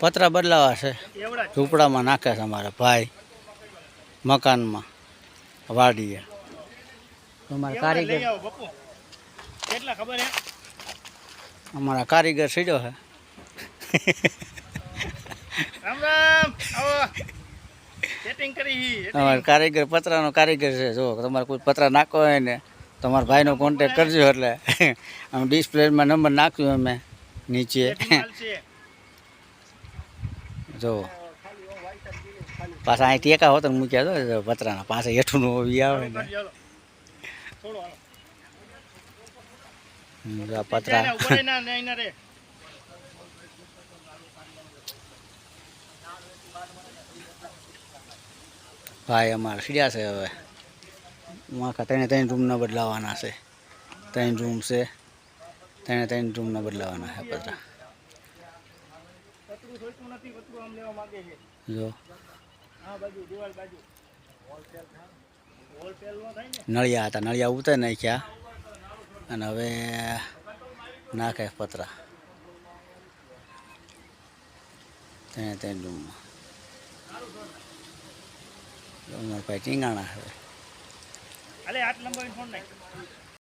પતરા બદલાવા છે, ઝૂંપડામાં નાખે છે અમારા ભાઈ, મકાનમાં વાડીએ. અમારા કારીગર અમારા કારીગર સીડ્યો છે. અમારા કારીગર પતરાનો કારીગર છે. જો તમારે કોઈ પતરા નાખવો હોય ને તમારા ભાઈનો કોન્ટેક કરજો, એટલે આમ ડિસ્પ્લેમાં નંબર નાખ્યું અમે નીચે. જો પાછા અહીં ટેકા હોત મૂક્યા તો પતરાના પાસે હેઠું આવે ને પતરા. ભાઈ અમારે સીડ્યા છે. હવે આખા 3 રૂમના બદલાવાના છે. 3 રૂમ છે, 3 રૂમના બદલાવાના છે પતરા. જો નળિયા હતા, નળિયા ઉતારી નાખ્યા અને હવે નાખે પતરા 3 રૂમમાં. અમારા ભાઈ ટીંગાણા હવે.